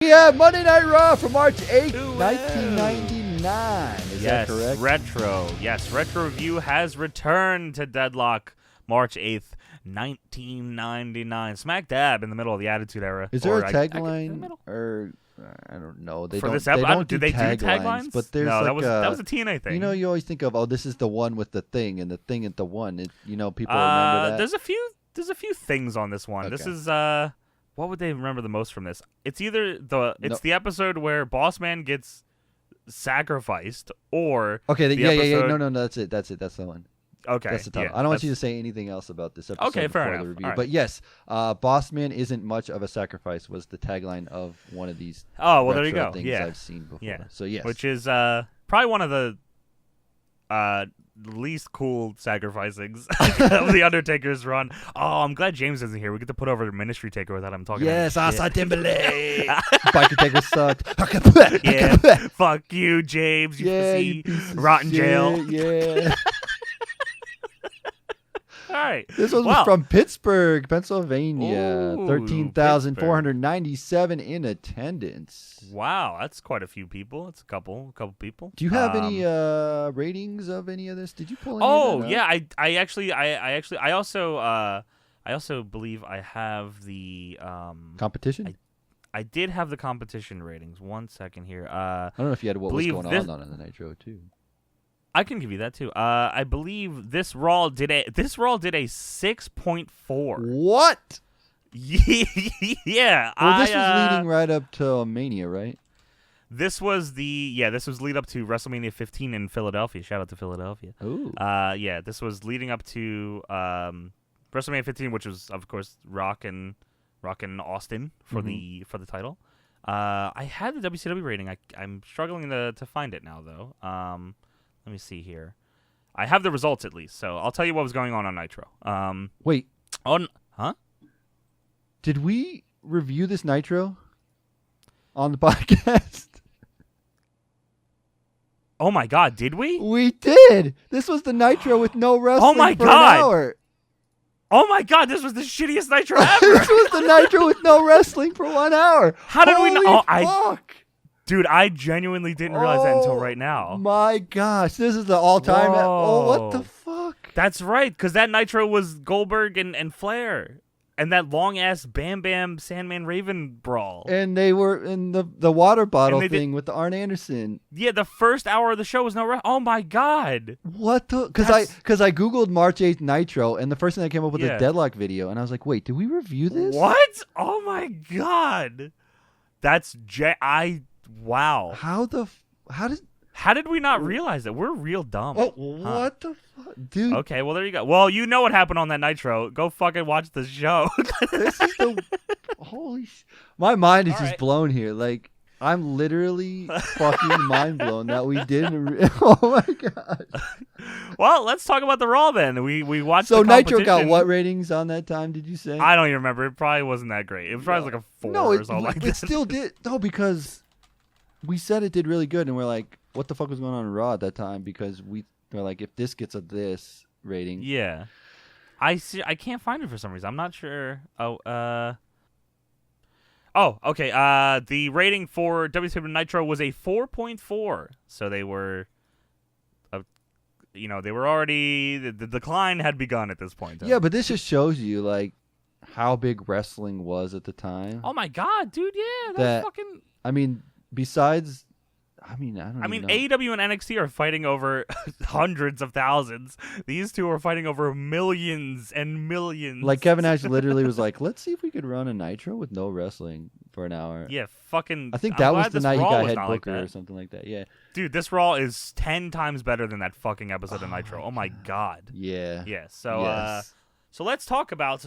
Yeah, Monday Night Raw for March 8th, 1999. Is that correct? Retro Review has returned to Deadlock March 8th, 1999. Smack dab in the middle of the Attitude Era. Is there a tagline? Or I don't know. They for don't, this they episode, don't do they do taglines? But there's no, like that was a TNA thing. You know, you always think of, oh, this is the one with the thing, and the thing at the one. People remember that. There's a few things on this one. Okay. This is what would they remember the most from this? It's either the episode where Boss Man gets sacrificed, or no, that's it. That's the one. Okay, that's the title. I don't want you to say anything else about this episode before the review. Right. But yes, Boss Man isn't much of a sacrifice was the tagline of one of these. Oh well, there you go. Things I've seen before. Yeah. So yes, which is probably one of the least cool sacrificings of the Undertaker's run. Oh, I'm glad James isn't here. We get to put over the Ministry Taker without him talking. Yes, Asa Timberlake. Biker Taker sucked. Yeah, fuck you, James. You pussy. Rotten jail. Yeah. All right. This was from Pittsburgh, Pennsylvania. 13,497 in attendance. Wow, that's quite a few people. That's a couple people. Do you have any ratings of any of this? Did you pull any of that yeah, I also believe I have the competition? I did have the competition ratings. 1 second here. I don't know if you had what was going on the Nitro too. I can give you that too. I believe this Raw did a 6.4. What? Yeah. Well, this was leading right up to Mania, right? This was lead up to WrestleMania 15 in Philadelphia. Shout out to Philadelphia. Ooh. This was leading up to WrestleMania 15, which was of course Rock and Austin for the title. I had the WCW rating. I'm struggling to find it now though. Let me see here. I have the results at least, so I'll tell you what was going on Nitro. Wait. Huh? Did we review this Nitro on the podcast? Oh my God, did we? We did. This was the Nitro with no wrestling for an hour. Oh my God, this was the shittiest Nitro ever. This was the Nitro with no wrestling for 1 hour. How did we know? Fuck. Dude, I genuinely didn't realize that until right now. My gosh, this is the all-time. What the fuck? That's right, because that Nitro was Goldberg and Flair, and that long-ass Bam Bam Sandman Raven brawl. And they were in the water bottle thing with the Arn Anderson. Yeah, the first hour of the show was oh my God. What the? Because I googled March 8th Nitro, and the first thing that came up with a Deadlock video, and I we did we review this? What? Oh my God. That's wow. How did we not realize that? We're real dumb. Oh, what the fuck, dude? Okay, well there you go. Well, you know what happened on that Nitro. Go fucking watch the show. This is my mind is just blown here. Like I'm literally fucking mind blown that we didn't. Oh my God. Well, let's talk about the Raw then. We watched. So the Nitro got what ratings on that time? Did you say? I don't even remember. It probably wasn't that great. It was probably like a 4 or something like that. It still did. No, because we said it did really good, and we're like, what the fuck was going on in Raw at that time? Because we're like, if this gets this rating. Yeah. I can't find it for some reason. I'm not sure. Okay. The rating for WCW Nitro was a 4.4. So they were, they were already, the decline had begun at this point. Yeah, but this just shows you, like, how big wrestling was at the time. Oh my God, dude, yeah. That fucking... I mean, besides... I don't know. AEW and NXT are fighting over hundreds of thousands. These two are fighting over millions and millions. Like Kevin Nash literally was like, let's see if we could run a Nitro with no wrestling for an hour. Yeah, fucking... I think that was the night he got head booker or something like that, yeah. Dude, this Raw is 10 times better than that fucking episode of Nitro. Oh my God. Yeah. Yeah, so so let's talk about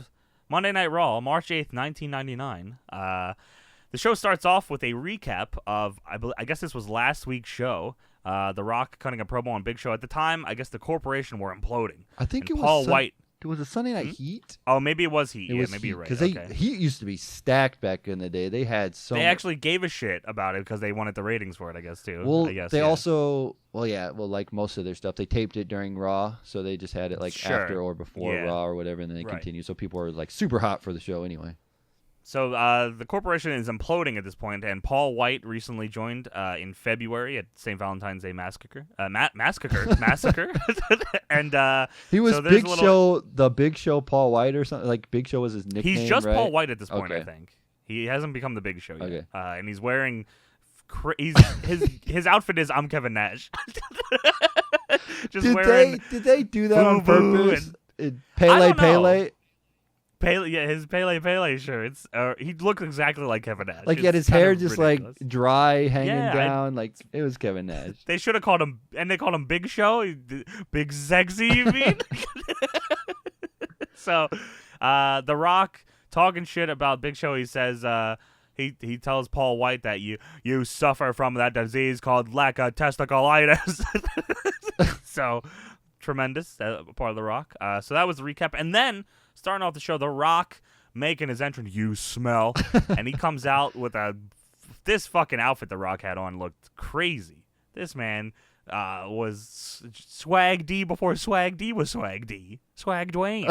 Monday Night Raw, March 8th, 1999. The show starts off with a recap of, I guess this was last week's show. The Rock cutting a promo on Big Show. At the time, I guess the corporation were imploding. I think it was Paul White. Was it Sunday Night Heat? Oh, maybe it was Heat. Maybe you're right. Because Heat used to be stacked back in the day. They had They actually gave a shit about it because they wanted the ratings for it, I guess, too. Well, also, like most of their stuff, they taped it during Raw, so they just had it after or before Raw or whatever, and then they continued. So people were like super hot for the show anyway. So the corporation is imploding at this point, and Paul White recently joined in February at St. Valentine's Day Massacre. Massacre. And he was so Big Show, the Big Show Paul White or something. Like Big Show was his nickname. He's just right? Paul White at this point, okay. I think. He hasn't become the Big Show yet. Okay. And he's wearing. His outfit is I'm Kevin Nash. Just did they do that on purpose? Pele. His Pele shirts. He looked exactly like Kevin Nash. Like he had his hair just ridiculous. like dry, hanging down. Like it was Kevin Nash. They should have called him, and they called him Big Show. Big Sexy, you mean? So, The Rock talking shit about Big Show. He says, he tells Paul White that you suffer from that disease called lack of testicleitis. So, tremendous part of The Rock. So that was the recap, and then. Starting off the show, The Rock making his entrance, you smell. And he comes out with this fucking outfit The Rock had on looked crazy. This man was Swag D before Swag D was Swag D. Swag Dwayne.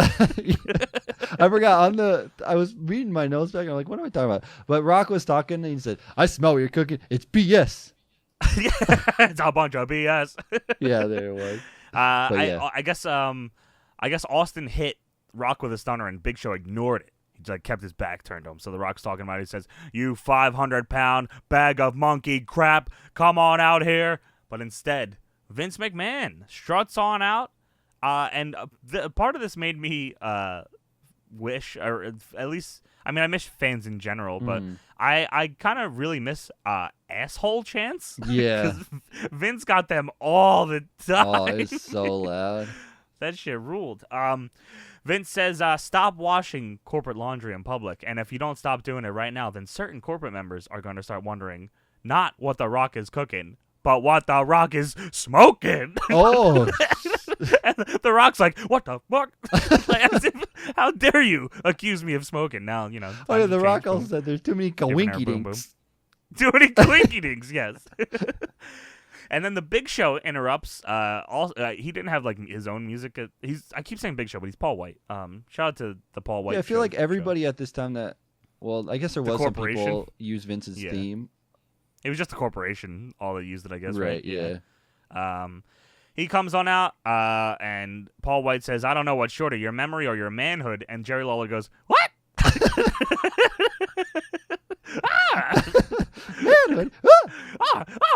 I forgot I was reading my notes back. I'm like, what am I talking about? But Rock was talking and he said, I smell what you're cooking. It's BS. It's a bunch of BS. Yeah, there it was. I guess Austin hit Rock with a stunner, and Big Show ignored it. He just kept his back turned to him. So The Rock's talking about it. He says, you 500-pound bag of monkey crap, come on out here. But instead, Vince McMahon struts on out. And part of this made me wish, or at least, I mean, I miss fans in general, but I kind of really miss asshole chants. Yeah. Because Vince got them all the time. Oh, it's so loud. That shit ruled. Vince says, stop washing corporate laundry in public, and if you don't stop doing it right now, then certain corporate members are going to start wondering not what The Rock is cooking, but what The Rock is smoking. Oh. And The Rock's like, what the fuck? Like, as if, how dare you accuse me of smoking? Now, you know. Oh, yeah, The Rock also said there's too many coinky-dinks. Too many coinky-dinks, yes. And then the Big Show interrupts. He didn't have like his own music. I keep saying Big Show, but he's Paul White. Shout out to the Paul White. Yeah, I feel like everybody at this time I guess there was some people use Vince's yeah. theme. It was just the corporation all that used it, I guess. Right. Yeah. He comes on out, and Paul White says, "I don't know what's shorter, your memory or your manhood." And Jerry Lawler goes, "What?" Manhood.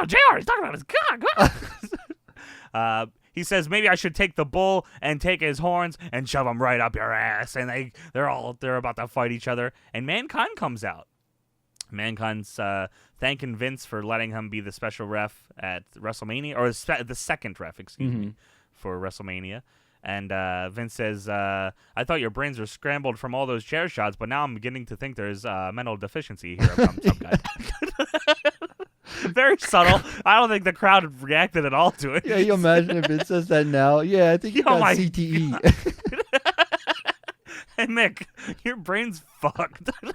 JR, he's talking about his cock. He says, maybe I should take the bull and take his horns and shove them right up your ass. And they're about to fight each other. And Mankind comes out. Mankind's thanking Vince for letting him be the special ref at WrestleMania, or the second ref, me, for WrestleMania. And Vince says, I thought your brains were scrambled from all those chair shots, but now I'm beginning to think there's mental deficiency here from some guy. Very subtle. I don't think the crowd reacted at all to it. Yeah, you imagine if Vince says that now. Yeah, I think you got CTE. Hey, Mick, your brain's fucked. Yeah,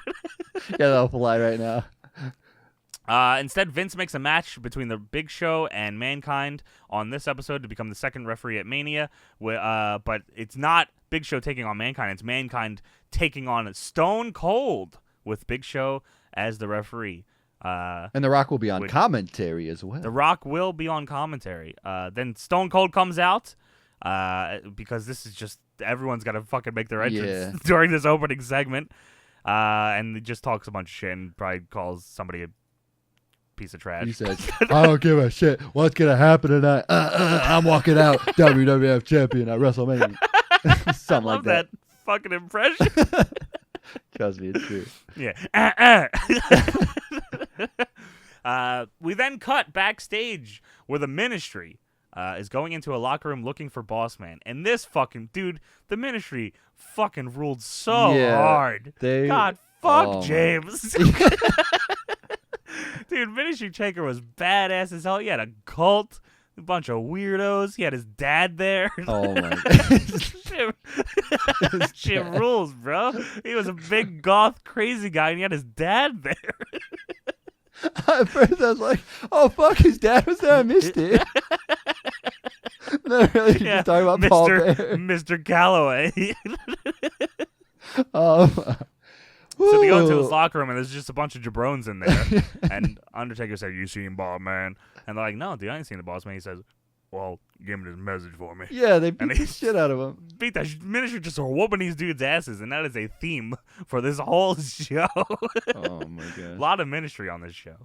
that'll fly right now. Instead, Vince makes a match between the Big Show and Mankind on this episode to become the second referee at Mania. But it's not Big Show taking on Mankind. It's Mankind taking on Stone Cold with Big Show as the referee. And The Rock will be on commentary as well. The Rock will be on commentary. Then Stone Cold comes out because this is just everyone's got to fucking make their entrance during this opening segment. And he just talks a bunch of shit and probably calls somebody a piece of trash. He says, I don't give a shit. What's going to happen tonight? I'm walking out WWF champion at WrestleMania. Something like that. That fucking impression. Trust me, it's true. Yeah. We then cut backstage where the Ministry is going into a locker room looking for Boss Man. And this fucking dude, the Ministry fucking ruled so hard. God, fuck James. Dude, Ministry Taker was badass as hell. He had a cult, a bunch of weirdos. He had his dad there. Oh my god. Shit rules, bro. He was a big goth crazy guy and he had his dad there. At first I was like, oh fuck, his dad was there, I missed it. Then really just talking about Paul Bear. Mr. Calloway. So they go into his locker room, and there's just a bunch of jabrones in there. And Undertaker said, "You seen Boss Man?" And they're like, "No, dude, I ain't seen the Boss Man." He says, "Well, give me this message for me." Yeah, they beat the shit out of him. Beat the ministry just whooping these dudes' asses, and that is a theme for this whole show. Oh my god, a lot of ministry on this show.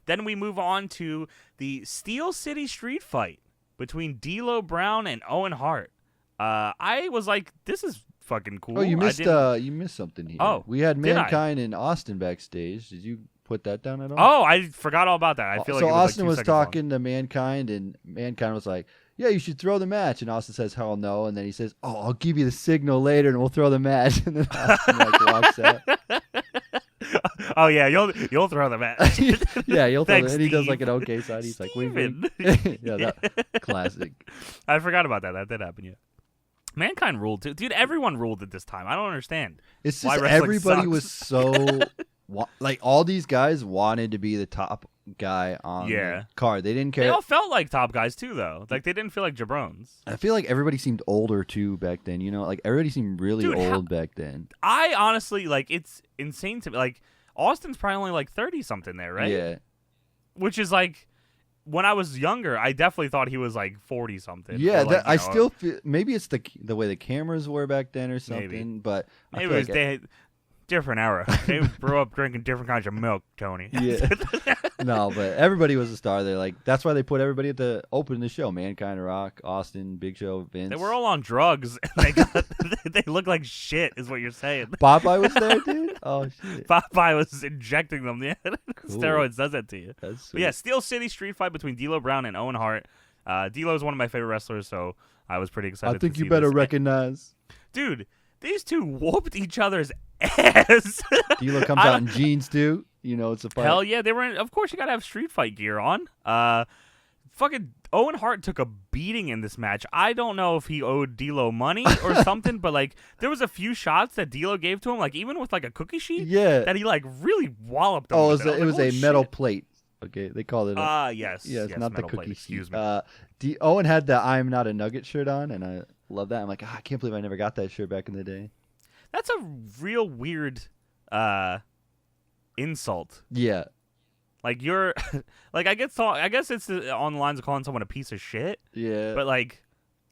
Then we move on to the Steel City Street Fight between D'Lo Brown and Owen Hart. I was like, this is fucking cool. Oh, you missed something here. Oh, we had Mankind and Austin backstage. Did you put that down at all? Oh, I forgot all about that. I feel like it was Austin like was talking to Mankind, and Mankind was like, "Yeah, you should throw the match." And Austin says, "Hell no." And then he says, "Oh, I'll give you the signal later, and we'll throw the match." And then Austin walks out. Oh yeah, you'll throw the match. Yeah, you'll throw Thanks, it. And he does Steve. like an okay side. He's like, "Wait." Yeah, that classic. I forgot about that. That did happen. Yeah. Mankind ruled too, dude. Everyone ruled at this time. I don't understand. It's why just wrestling everybody sucks. was so like all these guys wanted to be the top guy on the card. They didn't care. They all felt like top guys too, though. Like they didn't feel like jabrones. I feel like everybody seemed older too back then. You know, like everybody seemed really old back then. I honestly like it's insane to me. Like Austin's probably only like 30 something there, right? Yeah. Which is like. When I was younger, I definitely thought he was like 40 something. Yeah, like, I still feel maybe it's the way the cameras were back then or something. Maybe. But maybe it was different era. They grew up drinking different kinds of milk, Tony. Yeah. No, but everybody was a star there. Like that's why they put everybody at the opening the show. Mankind, Rock, Austin, Big Show, Vince. They were all on drugs. And they look like shit, is what you're saying. Popeye was there, dude. Oh shit. Popeye was injecting them. Yeah, Cool. Steroids does that to you. That's sweet. But yeah, Steel City Street Fight between D'Lo Brown and Owen Hart. D'Lo is one of my favorite wrestlers, so I was pretty excited. I think to you see better this. recognize. Dude, these two whooped each other's ass. D'Lo comes out in jeans too. You know it's a fight. Hell yeah, they were in. Of course, you gotta have street fight gear on. Fucking Owen Hart took a beating in this match. I don't know if he owed D'Lo money or something, but like there was a few shots that D'Lo gave to him, like even with like a cookie sheet. Yeah. That he like really walloped him. Oh, with it was like, a metal shit. plate. Okay, they called it. Yes. Yes, not the metal cookie plate, sheet. excuse me. Owen had the "I'm not a nugget" shirt on, and I love that. I'm like, I can't believe I never got that shirt back in the day. That's a real weird insult. Yeah. Like you're, like I guess it's on the lines of calling someone a piece of shit. Yeah. But like,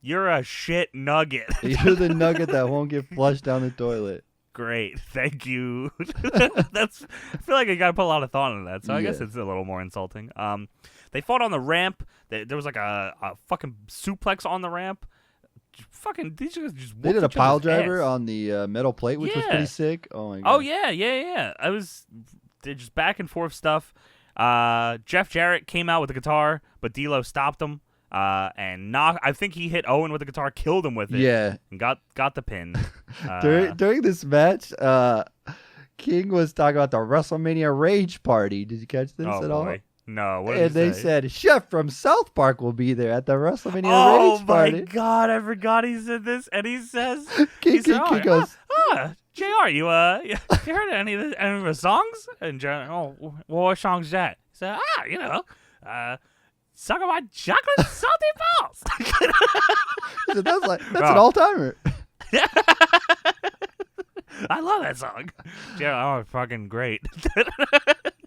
you're a shit nugget. You're the nugget that won't get flushed down the toilet. Great, thank you. I feel like I gotta put a lot of thought into that, so I guess it's a little more insulting. They fought on the ramp. There was like a fucking suplex on the ramp. Fucking these guys just. They did a pile driver ass. on the metal plate, which was pretty sick. Oh my god. Oh yeah. They're just back and forth stuff. Jeff Jarrett came out with the guitar, but D'Lo stopped him. And I think he hit Owen with the guitar, killed him with it. Yeah. And got the pin. During this match, King was talking about the WrestleMania Rage Party. Did you catch this at all? Boy. No. What did And they say? said Chef from South Park will be there at the WrestleMania Rage Party. Oh my god! I forgot he said this, and he says, King goes, JR, you heard any of the songs? And JR, well, what song's that? He said, song about chocolate salty balls. He said, that's an all timer. I love that song. JR, fucking great.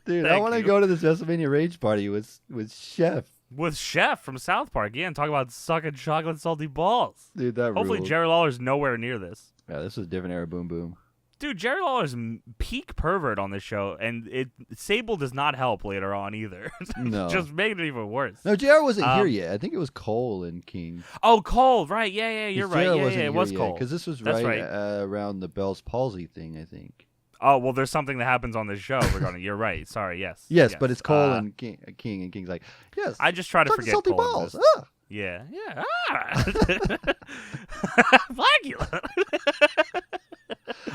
Dude, I want to go to this WrestleMania Rage Party with Chef. With Chef from South Park, yeah, and talk about sucking chocolate salty balls. Dude, that Hopefully ruled. Jerry Lawler's nowhere near this. Yeah, this was a different era. Boom, boom. Dude, Jerry Lawler's peak pervert on this show, and Sable does not help later on either. No. Just making it even worse. No, JR wasn't here yet. I think it was Cole and King. Oh, Cole, right. Yeah, you're right. JR Yeah, wasn't it was here Cole. because this was That's right. Around the Bell's palsy thing, I think. Oh, well, there's something that happens on this show regarding You're right. Sorry, yes. Yes, but it's Cole and King, and King's like, yes. I just try to forget salty Cole balls. exists. Ah. Yeah. Blackula.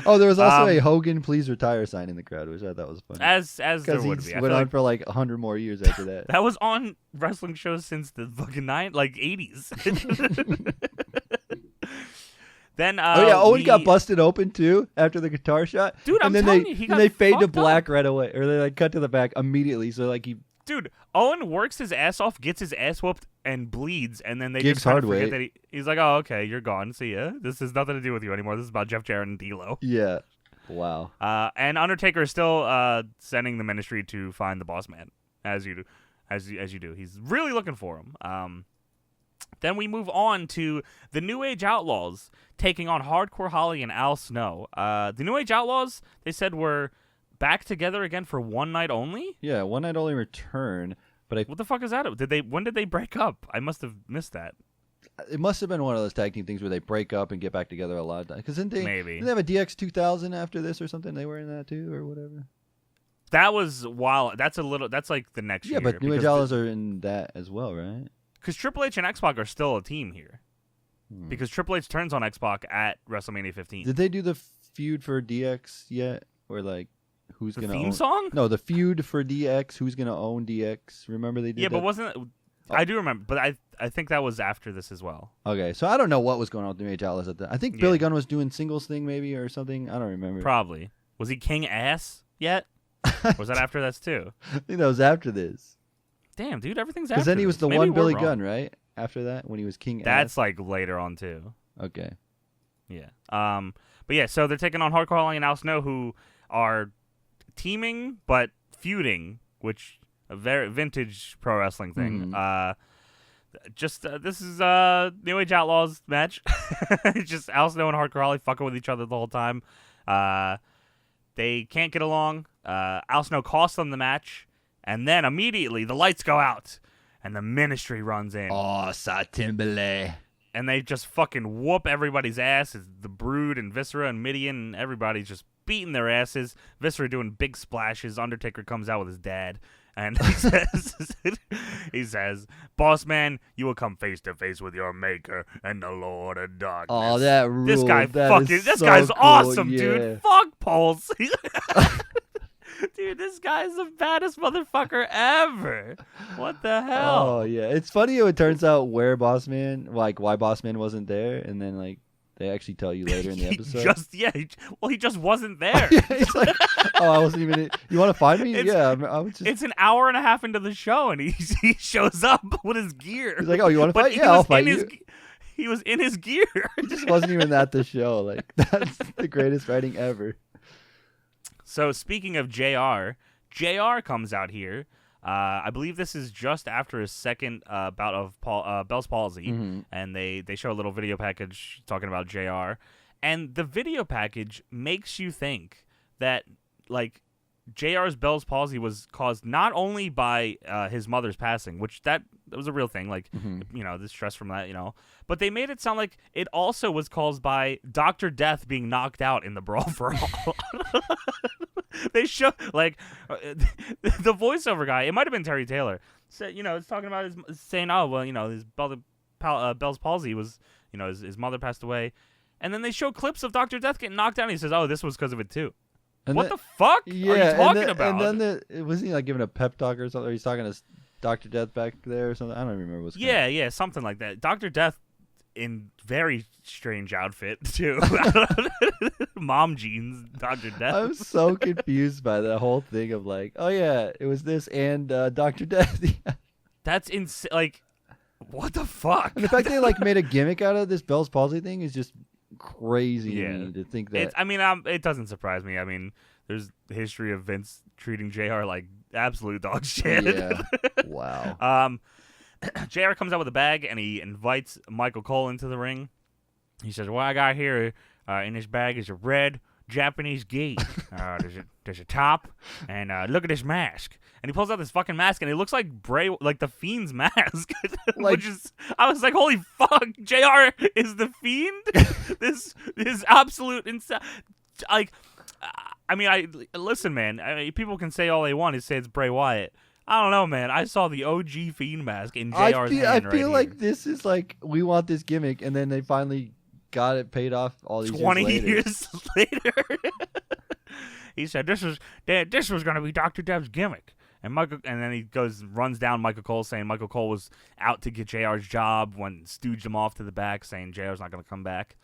Oh, there was also a Hogan Please Retire sign in the crowd, which I thought was funny. As there Because would he be. I went feel on like for like 100 more years after that. that was on wrestling shows since the fucking 80s. Then Owen got busted open too after the guitar shot. Dude, I'm and then telling you, he got they fade to fucked black up. right away, or they like cut to the back immediately. So like he Dude, Owen works his ass off, gets his ass whooped, and bleeds, and then they Gigs just kind of hard forget way. that he's like, oh, okay, you're gone. See ya. This has nothing to do with you anymore. This is about Jeff Jarrett and D'Lo. yeah. Wow. And Undertaker is still sending the Ministry to find the Boss Man, as you do. He's really looking for him. Then we move on to the New Age Outlaws taking on Hardcore Holly and Al Snow. The New Age Outlaws, they said, were back together again for one night only? Yeah, one night only return. But what the fuck is that? When did they break up? I must have missed that. It must have been one of those tag team things where they break up and get back together a lot of times. Because didn't they have a DX 2000 after this or something? They were in that too or whatever? That was wild. That's like the next year. Yeah, but New Age Outlaws are in that as well, right? Because Triple H and X-Pac are still a team here. Because Triple H turns on X-Pac at WrestleMania 15. Did they do the feud for DX yet? Or like, who's going to own? Theme song? No, the feud for DX. Who's going to own DX? Remember they did that? Yeah, but wasn't it... I do remember, but I think that was after this as well. Okay, so I don't know what was going on with New Age Outlaws at that. I think Billy Gunn was doing singles thing maybe or something. I don't remember. Probably. Was he King Ass yet? Or was that after this too? I think that was after this. Damn, dude, everything's after. Because then he was the Maybe one Billy wrong. Gunn, right? After that, when he was King. That's like later on too. Okay. Yeah. But yeah, so they're taking on Hardcore Holly and Al Snow, who are teaming but feuding, which a very vintage pro wrestling thing. This is New Age Outlaws match. It's just Al Snow and Hardcore Holly fucking with each other the whole time. They can't get along. Al Snow costs them the match, and then immediately the lights go out, and the Ministry runs in. Oh, Satimbele. And they just fucking whoop everybody's ass. It's the Brood and Viscera and Midian, and everybody's just beating their asses. Viscera doing big splashes. Undertaker comes out with his dad. And he says, Boss Man, you will come face to face with your maker and the Lord of Darkness. Oh, that rule. This guy this guy's cool, awesome, yeah. dude. Fuck Pulse. Dude, this guy's the baddest motherfucker ever. What the hell? Oh, yeah. It's funny how it turns out where Boss Man, like why Boss Man wasn't there, and then like they actually tell you later in the episode. He just wasn't there. It's like, oh, I wasn't even. You want to find me? I was just. It's an hour and a half into the show, and he shows up with his gear. He's like, oh, you want to fight? Yeah, I'll fight you. He was in his gear. He just wasn't even at the show. Like, that's the greatest writing ever. So speaking of JR comes out here. I believe this is just after his second bout of Bell's palsy, and they show a little video package talking about JR, and the video package makes you think that like JR's Bell's palsy was caused not only by his mother's passing, which that was a real thing, like the stress from that, but they made it sound like it also was caused by Dr. Death being knocked out in the Brawl for All. They show like the voiceover guy. It might have been Terry Taylor. Said, it's talking about saying, oh well, his Bell's palsy was, his mother passed away, and then they show clips of Dr. Death getting knocked out. And he says, oh, this was because of it too. And what the fuck are you talking about? And then wasn't he like giving a pep talk or something? Or he's talking to Dr. Death back there or something. I don't remember what's. Yeah, something like that. Dr. Death in very strange outfit too. Mom jeans, Dr. Death. I'm so confused by the whole thing of like, oh yeah, it was this and Dr. Death. That's insane. Like, what the fuck? And the fact they like made a gimmick out of this Bell's palsy thing is just crazy to me to think that. It doesn't surprise me. I mean, there's the history of Vince treating JR like absolute dog shit. Yeah. Wow. JR comes out with a bag and he invites Michael Cole into the ring. He says, what I got here in this bag is a red Japanese gi. There's a top, and look at this mask. And he pulls out this fucking mask, and it looks like like the Fiend's mask. I was like, holy fuck, JR is the Fiend? This is absolute insane. Like, listen, man. People can say all they want. Say it's Bray Wyatt. I don't know, man. I saw the OG Fiend mask in JR's hand. I feel like this is like, we want this gimmick, and then they finally got it paid off all these 20 years later. He said this was going to be Dr. Dev's gimmick. And then he runs down Michael Cole, saying Michael Cole was out to get JR's job when stooged him off to the back, saying JR's not going to come back.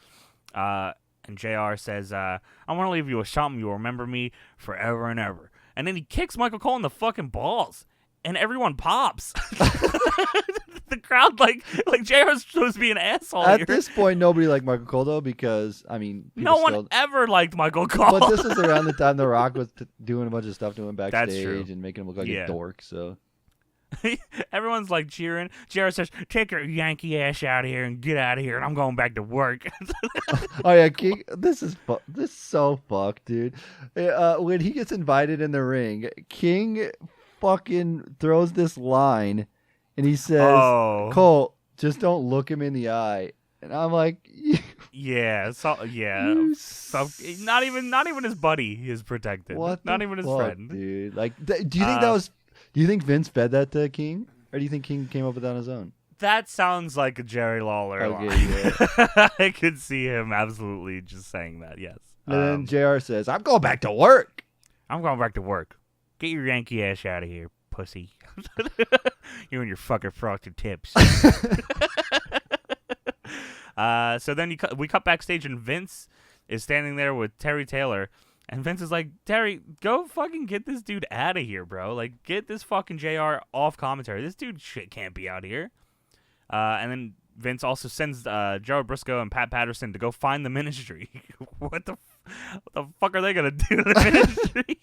And JR says, I want to leave you with something. You'll remember me forever and ever. And then he kicks Michael Cole in the fucking balls. And everyone pops. the crowd like JR's supposed to be an asshole At here. this point, nobody liked Michael Cole though, because I mean, No one ever liked Michael Cole. But this was around the time The Rock was doing a bunch of stuff to him That's backstage true. and making him look like a dork. So everyone's like cheering. JR says, "Take your Yankee ass out of here and get out of here, and I'm going back to work." oh yeah, King. This is so fucked, dude. When he gets invited in the ring, King fucking throws this line, and he says, "Cole, just don't look him in the eye." And I'm like, not even his buddy is protected. Not even his friend, dude. Like, do you think that was? Do you think Vince fed that to King, or do you think King came up with that on his own? That sounds like a Jerry Lawler line. Yeah. I could see him absolutely just saying that. Yes. And then JR says, "I'm going back to work. I'm going back to work. Get your Yankee ass out of here, pussy. You and your fucking frosted tips." So then we cut backstage, and Vince is standing there with Terry Taylor. And Vince is like, "Terry, go fucking get this dude out of here, bro. Like, get this fucking JR off commentary. This dude shit can't be out here." And then Vince also sends Gerald Briscoe and Pat Patterson to go find the Ministry. What the fuck are they gonna do to the Ministry?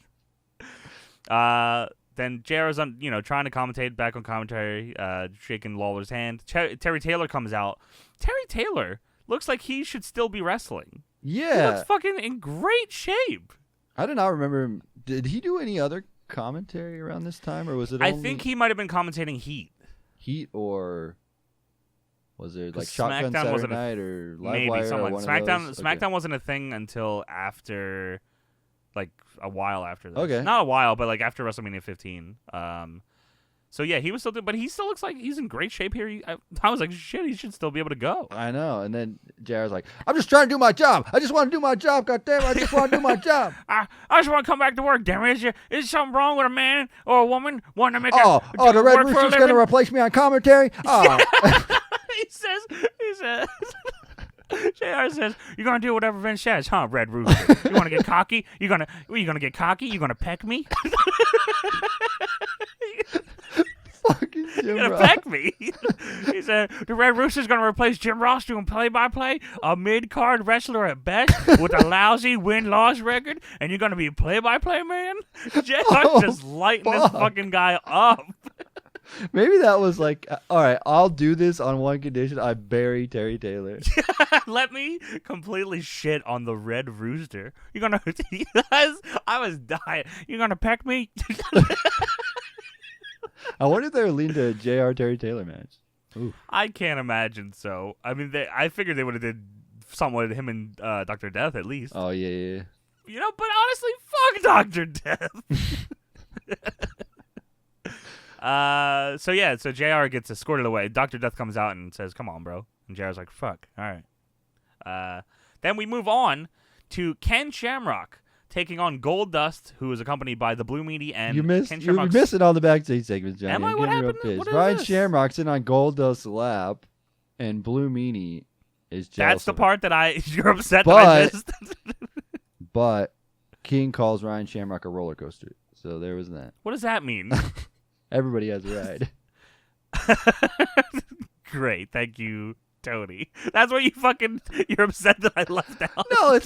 Then JR is trying to commentate back on commentary, shaking Lawler's hand. Terry Taylor comes out. Terry Taylor looks like he should still be wrestling. Yeah. He looks fucking in great shape. I do not remember him. Did he do any other commentary around this time, or was it I think he might have been commentating Heat. Heat, or was there like Shotgun SmackDown Saturday Night or Live maybe Wire someone. or one SmackDown of those? SmackDown wasn't a thing until after, like a while after this. Okay. Not a while, but like after WrestleMania 15. So yeah, he was still, but he still looks like he's in great shape here. I was like, shit, he should still be able to go. I know. And then JR's like, "I'm just trying to do my job. I just want to do my job. God damn it, I just want to do my job. I just want to come back to work. Damn it, is something wrong with a man or a woman wanting to make the Red Rooster's going to replace me on commentary? Oh. He says, JR says, "You're gonna do whatever Vince says, huh, Red Rooster? You wanna get cocky? You gonna get cocky? You gonna peck me? Fucking Jim You're gonna Ross. peck me?" He said, "The Red Rooster's gonna replace Jim Ross doing play-by-play, a mid-card wrestler at best, with a lousy win-loss record, and you're gonna be a play-by-play man?" JR just lighting this fucking guy up. Maybe that was like, all right, I'll do this on one condition: I bury Terry Taylor. Let me completely shit on the Red Rooster. You're gonna, I was dying. You're gonna peck me? I wonder if they were leaning to a JR Terry Taylor match. Oof. I can't imagine so. I mean, I figured they would have did something with him and Dr. Death at least. Oh yeah. But honestly, fuck Dr. Death. So JR gets escorted away. Dr. Death comes out and says, "Come on, bro." And JR's like, "Fuck, all right." Then we move on to Ken Shamrock taking on Goldust, who is accompanied by the Blue Meanie and Ken You're Shamrock's... missing all the backstage segments, Johnny. Am I? I'm What getting real happened? pissed. What is Ryan this? Shamrock's sitting on Goldust's lap, and Blue Meanie is jealous. That's the of part that you're upset that I missed. But King calls Ryan Shamrock a roller coaster, so there was that. What does that mean? Everybody has a ride. Great, thank you, Tony. That's what you're upset that I left out. No,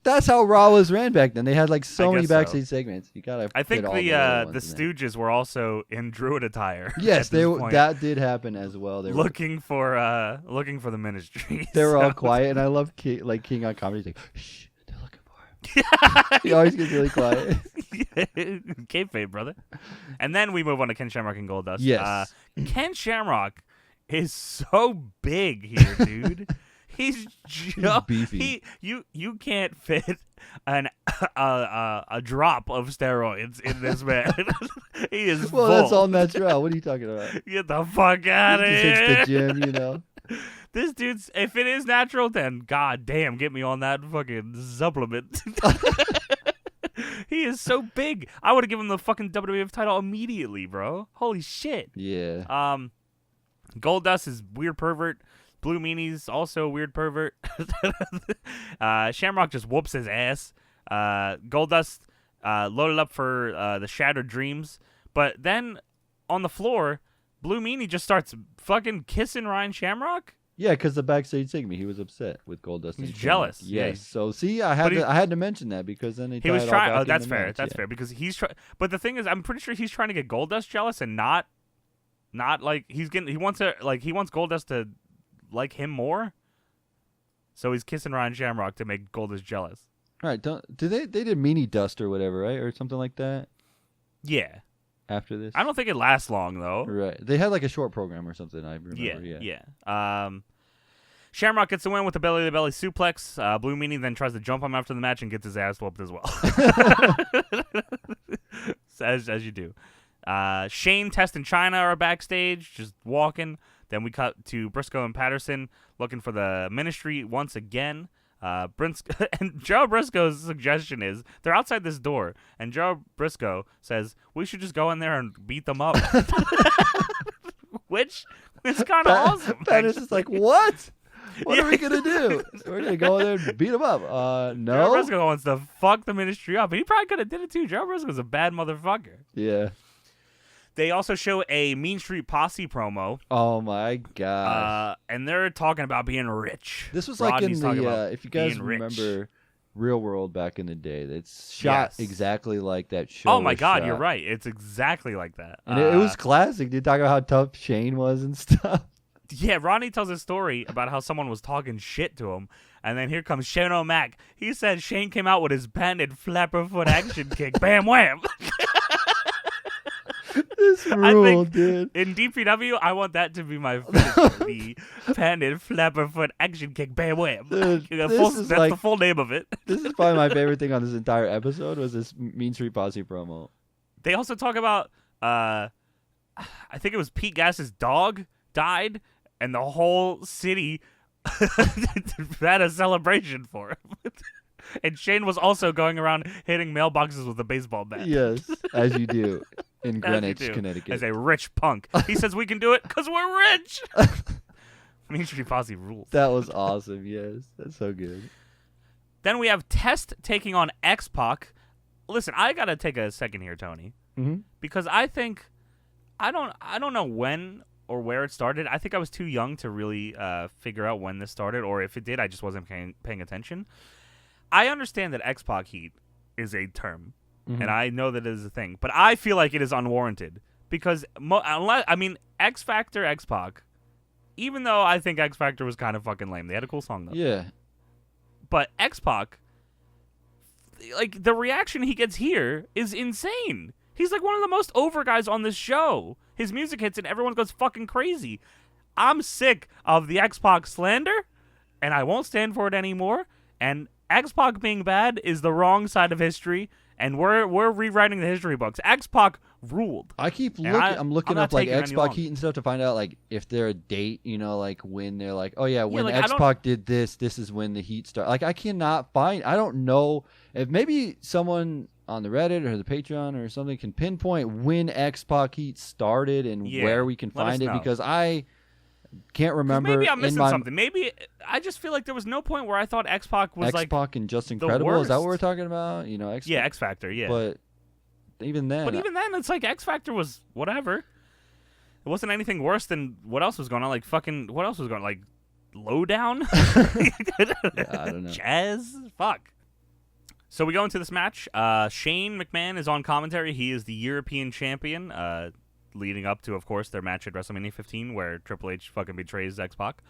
that's how Raw was ran back then. They had like so many guess so. backstage segments. You gotta. I think fit all the little ones in there. Stooges were also in Druid attire. Yes, at this point, that did happen as well. They were looking for the Ministry. They were all quiet, and I love King on comedy. He's like, "Shh, they're looking for him." He always gets really quiet. Kayfabe, brother. And then we move on to Ken Shamrock and Goldust. Yes. Ken Shamrock is so big here, dude. He's beefy. You can't fit a drop of steroids in this man. He is Well, full. that's all natural. What are you talking about? Get the fuck out of He here. just hits the gym, you know. This dude's, if it is natural, then god damn, get me on that fucking supplement. He is so big. I would have given him the fucking WWF title immediately, bro. Holy shit. Yeah. Goldust is weird pervert. Blue Meanie's also a weird pervert. Shamrock just whoops his ass. Goldust loaded up for the Shattered Dreams. But then on the floor, Blue Meanie just starts fucking kissing Ryan Shamrock. Yeah, because the backstage segment, he was upset with Goldust. He's and jealous. Yes. Yeah. So see, I had to mention that because then he was trying. Oh, that's fair. Match. That's fair because he's trying. But the thing is, I'm pretty sure he's trying to get Goldust jealous and not like he wants Goldust to like him more. So he's kissing Ryan Shamrock to make Goldust jealous. All right. They did Meanie Dust or whatever, right, or something like that. Yeah. After this, I don't think it lasts long though. Right. They had like a short program or something. I remember. Yeah. Shamrock gets the win with a belly-to-belly suplex. Blue Meanie then tries to jump him after the match and gets his ass whooped as well. as you do. Shane, Test, and Chyna are backstage, just walking. Then we cut to Briscoe and Patterson looking for the Ministry once again. And Joe Briscoe's suggestion is they're outside this door, and Joe Briscoe says we should just go in there and beat them up, which is kind of awesome. Patterson's like, what? What are we gonna do? We're gonna go in there and beat him up. No. Joe Briscoe wants to fuck the Ministry up, and he probably could have did it too. Joe Briscoe's a bad motherfucker. Yeah. They also show a Mean Street Posse promo. Oh my god! And they're talking about being rich. This was Rodney's like in the if you guys remember rich. Real World back in the day. It's shot exactly like that show. Oh my god, shot. you're right. It's exactly like that. And it was classic. Dude, talking about how tough Shane was and stuff. Yeah, Rodney tells a story about how someone was talking shit to him, and then here comes Shane O'Mac. He said Shane came out with his banded flapper foot action kick. Bam wham. This ruled, dude. In DPW, I want that to be my finisher. The banded flapper foot action kick. Bam wham. Dude, that's the full name of it. This is probably my favorite thing on this entire episode was this Mean Street Posse promo. They also talk about, I think it was Pete Gass's dog died, and the whole city had a celebration for him. And Shane was also going around hitting mailboxes with a baseball bat. Yes, as you do in Greenwich, Connecticut. As a rich punk. He says we can do it because we're rich. Mean Street Posse rules. That was awesome, yes. That's so good. Then we have Test taking on X-Pac. Listen, I got to take a second here, Tony. Mm-hmm. Because I think, I don't know when or where it started. I think I was too young to really figure out when this started, or if it did, I just wasn't paying attention. I understand that X-Pac heat is a term, and I know that it is a thing, but I feel like it is unwarranted because X Factor, X-Pac, even though I think X Factor was kind of fucking lame, they had a cool song though. Yeah, but X-Pac, like the reaction he gets here is insane. He's like one of the most over guys on this show. His music hits and everyone goes fucking crazy. I'm sick of the X-Pac slander, and I won't stand for it anymore. And X-Pac being bad is the wrong side of history, and we're rewriting the history books. X-Pac ruled. I keep looking. I'm looking up like X-Pac heat and stuff to find out like if they're a date. You know, like when they're like, oh yeah, when like, X-Pac did this, this is when the heat started. Like I cannot find. I don't know if maybe someone on the Reddit or the Patreon or something can pinpoint when X-Pac heat started and where we can find it because I can't remember. Maybe I'm missing something. Maybe I just feel like there was no point where I thought X-Pac was X-Pac and Just Incredible. Is that what we're talking about? You know, yeah, X Factor. Yeah, but even then, it's like X Factor was whatever. It wasn't anything worse than what else was going on. Like fucking, what else was going on? Like Lowdown. Yeah, I don't know. Jazz. Fuck. So we go into this match. Shane McMahon is on commentary. He is the European champion. Leading up to, of course, their match at WrestleMania 15, where Triple H fucking betrays X-Pac.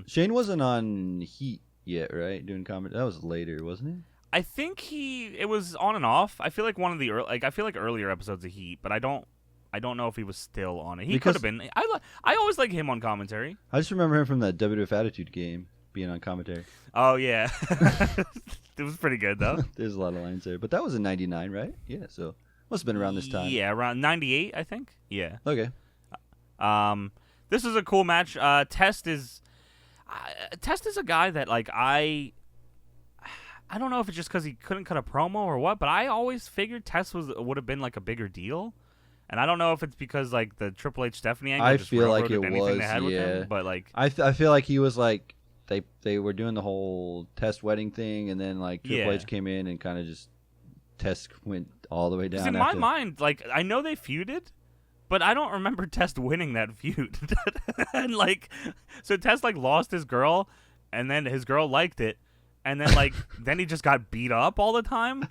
Shane wasn't on Heat yet, right? Doing comedy. That was later, wasn't it? I think it was on and off. I feel like one of the I feel like earlier episodes of Heat, but I don't know if he was still on it. He could have been. I always like him on commentary. I just remember him from that WWF Attitude game being on commentary. Oh yeah, it was pretty good though. There's a lot of lines there, but that was in '99, right? Yeah, so. Must have been around this time. Yeah, around 98, I think. Yeah. Okay. This is a cool match. Test is a guy that like I don't know if it's just because he couldn't cut a promo or what, but I always figured Test would have been like a bigger deal, and I don't know if it's because like the Triple H Stephanie angle. I feel like it was. Him, but like I feel like he was like they were doing the whole Test wedding thing, and then like Triple H came in and kind of just Test went all the way down. In my mind, like I know they feuded, But I don't remember Test winning that feud. And like, so Test like lost his girl, and then his girl liked it, and then like then he just got beat up all the time.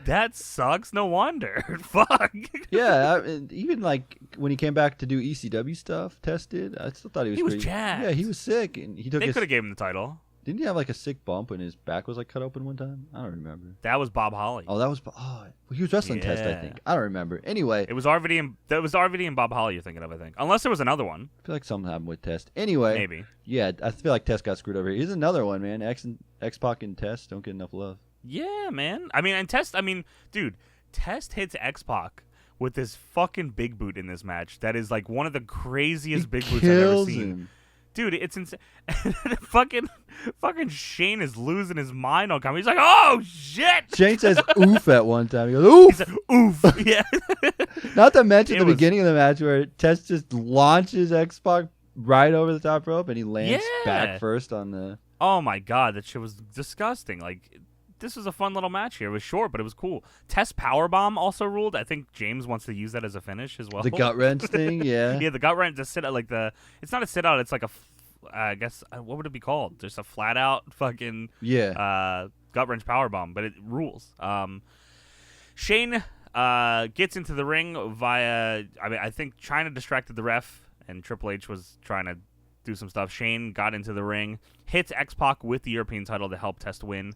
That sucks. No wonder. Fuck. Yeah, even like when he came back to do ECW stuff, Test did. I still thought he was. He was pretty, jacked. Yeah, he was sick, and he took. They could have gave him the title. Didn't he have like a sick bump when his back was like cut open one time? I don't remember. That was Bob Holly. Oh, that was. Oh, he was wrestling Test, I think. I don't remember. Anyway, it was RVD and Bob Holly you're thinking of, I think. Unless there was another one. I feel like something happened with Test. Anyway, maybe. Yeah, I feel like Test got screwed over here. Here's another one, man. X-Pac and Test don't get enough love. Yeah, man. I mean, and Test. I mean, dude, Test hits X-Pac with this fucking big boot in this match. That is like one of the craziest big boots I've ever seen. Him. Dude, it's insane. fucking Shane is losing his mind on camera. He's like, "Oh shit!" Shane says "oof" at one time. He goes, "Oof." He said, "Oof." Yeah. Not to mention the beginning of the match where Test just launches X-Pac right over the top rope and he lands back first on the. Oh my god, that shit was disgusting. Like, this was a fun little match here. It was short, but it was cool. Test powerbomb also ruled. I think James wants to use that as a finish as well. The gut wrench thing, yeah. Yeah, the gut wrench. The sit out, like the. It's not a sit out. It's like a. I guess what would it be called? Just a flat out fucking gut wrench powerbomb, but it rules. Shane gets into the ring via. I mean, I think Chyna distracted the ref, and Triple H was trying to do some stuff. Shane got into the ring, hits X-Pac with the European title to help Test win.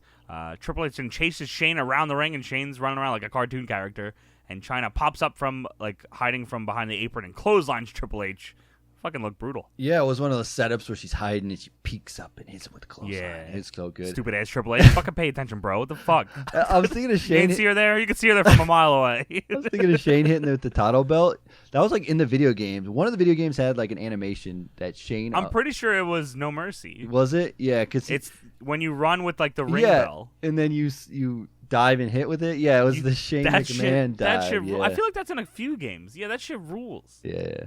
Triple H then chases Shane around the ring, and Shane's running around like a cartoon character. And Chyna pops up from like hiding from behind the apron and clotheslines Triple H. Fucking look brutal. Yeah, it was one of those setups where she's hiding and she peeks up and hits him with the clothesline. Yeah, it's so good. Stupid ass Triple H. Fucking pay attention, bro. What the fuck? I was thinking of Shane. You can see her there. You can see her there from a mile away. I was thinking of Shane hitting it with the title belt. That was like in the video games. One of the video games had like an animation that Shane. I'm pretty sure it was No Mercy. Was it? Yeah, because it's when you run with like the ring bell, and then you dive and hit with it. Yeah, it was the Shane McMahon dive. That shit. Yeah. I feel like that's in a few games. Yeah, that shit rules. Yeah.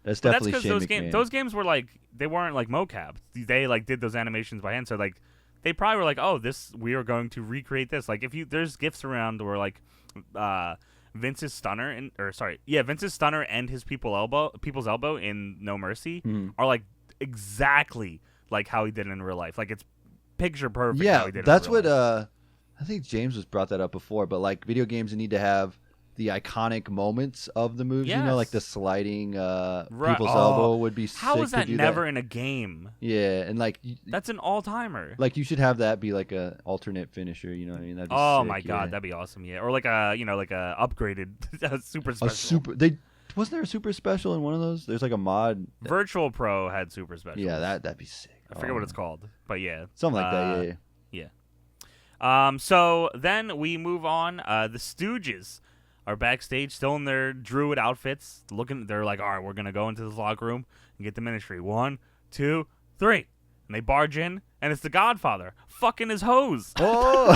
That's definitely Shane McMahon. Those games were like they weren't like mocap. They like did those animations by hand. So like they probably were like, oh, we are going to recreate this. Like there's gifs around where like Vince's stunner and his people's elbow in No Mercy are like exactly like how he did in real life. Like it's picture perfect. Yeah, how he did that's in real life. I think James has brought that up before. But like video games need to have the iconic moments of the moves, yes. You know, like the sliding people's elbow would be sick. How is that to do never in a game? Yeah, and like that's an all-timer. Like you should have that be like a alternate finisher. You know what I mean? That'd be oh sick, my god, that'd be awesome. Yeah, or like a upgraded super special. Wasn't there a super special in one of those? There's like a mod. Virtual Pro had super special. Yeah, that'd be sick. I forget what it's called, but yeah, something like that. Yeah. So then we move on. The Stooges are backstage, still in their druid outfits, looking. They're like, all right, we're gonna go into this locker room and get the ministry. 1, 2, 3, and they barge in, and it's the Godfather fucking his hose. Oh,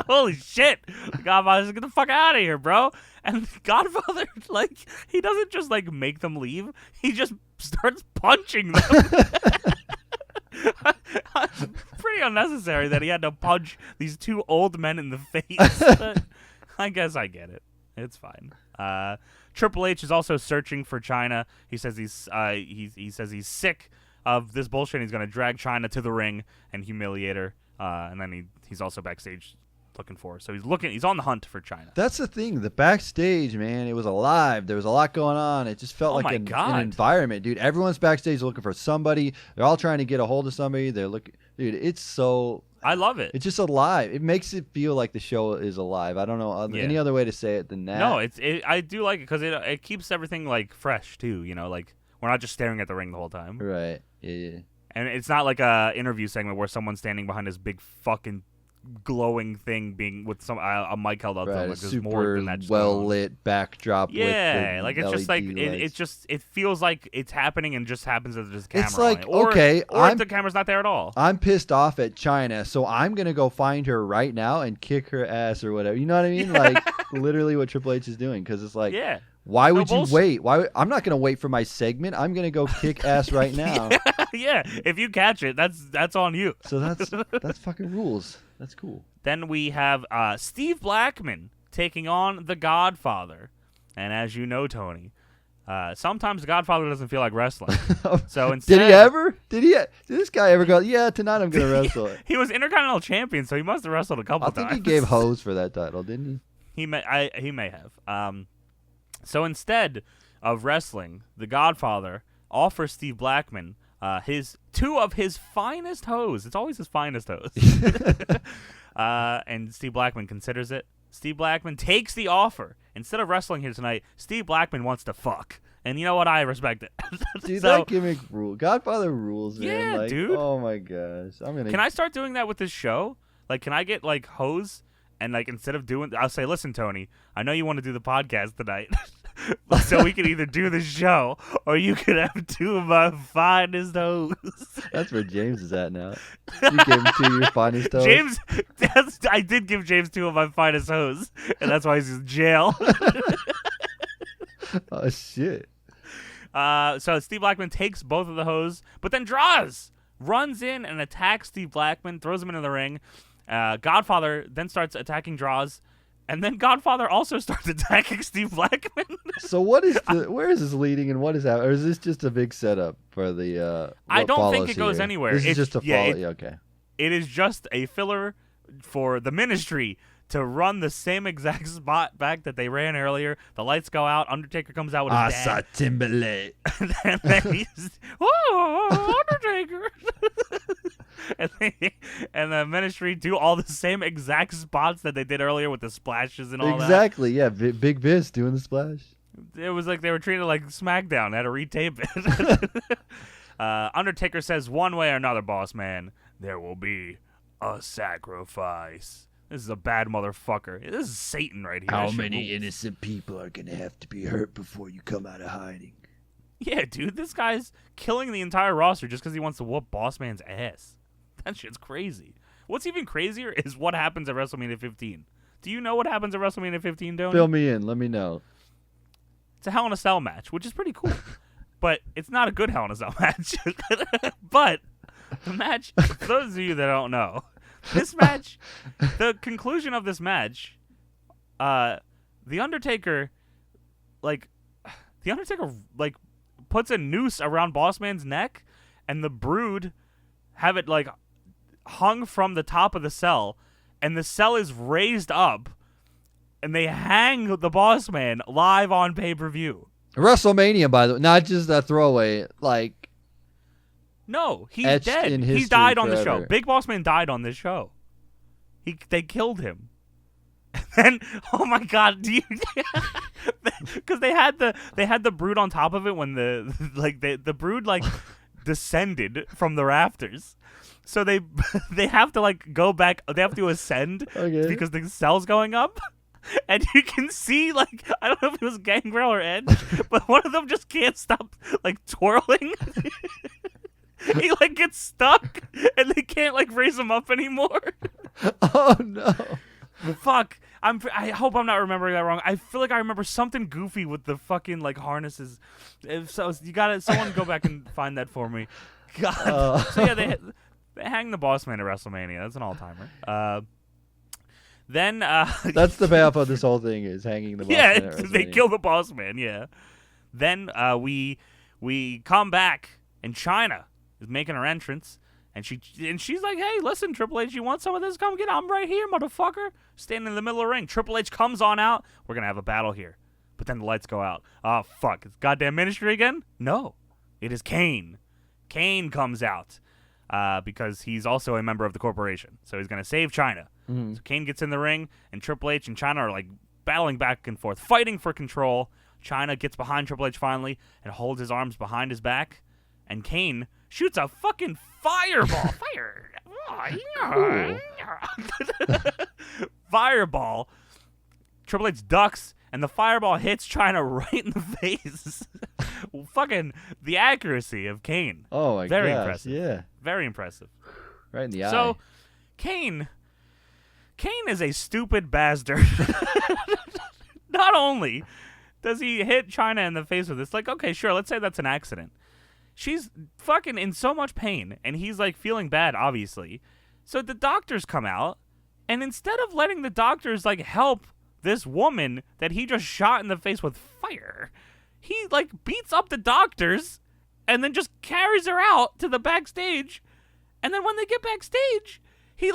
holy shit! The Godfather says, "Get the fuck out of here, bro!" And the Godfather, like, he doesn't just like make them leave; he just starts punching them. Pretty unnecessary that he had to punch these two old men in the face. But I guess I get it. It's fine. Triple H is also searching for Chyna. He says he says he's sick of this bullshit. He's going to drag Chyna to the ring and humiliate her. And then he's also backstage looking for her. So he's on the hunt for Chyna. That's the thing. The backstage, man, it was alive. There was a lot going on. It just felt like an environment, dude. Everyone's backstage looking for somebody. They're all trying to get a hold of somebody. They're looking, dude. It's so. I love it. It's just alive. It makes it feel like the show is alive. I don't know any other way to say it than that. No, I do like it because it keeps everything like fresh too. You know, like we're not just staring at the ring the whole time. Right. Yeah. And it's not like a interview segment where someone's standing behind this big fucking glowing thing being with a mic held up. Right, like, super more than that well lit backdrop. Yeah, with like it's LED just like it feels like it's happening and just happens that there's a camera. It's like on it. or the camera's not there at all. I'm pissed off at Chyna, so I'm gonna go find her right now and kick her ass or whatever. You know what I mean? Like literally what Triple H is doing because it's like, why would you wait? I'm not gonna wait for my segment. I'm gonna go kick ass right now. Yeah, if you catch it, that's on you. So that's fucking rules. That's cool. Then we have Steve Blackman taking on the Godfather. And as you know, Tony, Sometimes the Godfather doesn't feel like wrestling. So instead, Did he ever? Did this guy ever go, yeah, tonight I'm going to wrestle it? He was Intercontinental Champion, so he must have wrestled a couple times. I think he gave hose for that title, didn't he? He may have. So instead of wrestling, the Godfather offers Steve Blackman two of his finest hoes. It's always his finest hoes. And Steve Blackman considers it. Steve Blackman takes the offer. Instead of wrestling here tonight, Steve Blackman wants to fuck. And you know what? I respect it. Dude, that gimmick rule. Godfather rules, man. Yeah, like, dude. Oh, my gosh. Can I start doing that with this show? Like, can I get, like, hoes? And, like, instead of doing... I'll say, listen, Tony, I know you want to do the podcast tonight. So we can either do the show or you could have two of my finest hoes. That's where James is at now. You gave him two of your finest hoes. James, I did give James two of my finest hoes, and that's why he's in jail. Oh, shit. So Steve Blackman takes both of the hoes, but then runs in and attacks Steve Blackman, throws him into the ring. Godfather then starts attacking Draws. And then Godfather also starts attacking Steve Blackman. So where is this leading and what is happening? Or is this just a big setup for the I don't think it goes anywhere. This is just a follow. Okay. It is just a filler for the Ministry to run the same exact spot back that they ran earlier. The lights go out. Undertaker comes out with his dad. I saw Timberlake. And then he's, oh, Undertaker. And the Ministry do all the same exact spots that they did earlier with the splashes and all that. Exactly, yeah. Big Vince doing the splash. It was like they were treated like SmackDown. They had to retape it. Undertaker says, one way or another, boss man, there will be a sacrifice. This is a bad motherfucker. This is Satan right here. How many innocent people are going to have to be hurt before you come out of hiding? Yeah, dude, this guy's killing the entire roster just because he wants to whoop Boss Man's ass. That shit's crazy. What's even crazier is what happens at WrestleMania 15. Do you know what happens at WrestleMania 15, Donnie? Fill me in. Let me know. It's a Hell in a Cell match, which is pretty cool. But it's not a good Hell in a Cell match. But the match, for those of you that don't know, this match, the conclusion of this match, The Undertaker puts a noose around Boss Man's neck, and the Brood have it like hung from the top of the cell, and the cell is raised up, and they hang the Boss Man live on pay-per-view. WrestleMania, by the way, not just a throwaway. Like, no, he's dead. He died on the show. Big Boss Man died on this show. They killed him. And oh my God, because they had the Brood on top of it when the Brood like descended from the rafters, so they have to like go back. They have to ascend because the cell's going up, and you can see like I don't know if it was Gangrel or Edge, but one of them just can't stop like twirling. He like gets stuck, and they can't like raise him up anymore. Oh no. Fuck. I hope I'm not remembering that wrong. I feel like I remember something goofy with the fucking like harnesses. So you gotta someone go back and find that for me. God. So yeah, they hang the Boss Man at WrestleMania. That's an all timer. Then that's the payoff of this whole thing is hanging the Boss Man at WrestleMania. They kill the Boss Man. Yeah. Then we come back and Chyna is making her entrance. And she's like, hey, listen, Triple H, you want some of this? Come get it. I'm right here, motherfucker. Standing in the middle of the ring. Triple H comes on out. We're going to have a battle here. But then the lights go out. Oh, fuck. It's goddamn Ministry again? No. It is Kane. Kane comes out because he's also a member of the corporation. So he's going to save Chyna. Mm-hmm. So Kane gets in the ring, and Triple H and Chyna are like battling back and forth, fighting for control. Chyna gets behind Triple H finally and holds his arms behind his back. And Kane shoots a fucking fireball. Fireball. Triple H ducks, and the fireball hits Chyna right in the face. Fucking the accuracy of Kane. Oh my god. Very impressive. Yeah. Very impressive. Right in the eye. So, Kane is a stupid bastard. Not only does he hit Chyna in the face with this, like, okay, sure, let's say that's an accident. She's fucking in so much pain, and he's, like, feeling bad, obviously. So the doctors come out, and instead of letting the doctors, like, help this woman that he just shot in the face with fire, he like beats up the doctors and then just carries her out to the backstage. And then when they get backstage, he's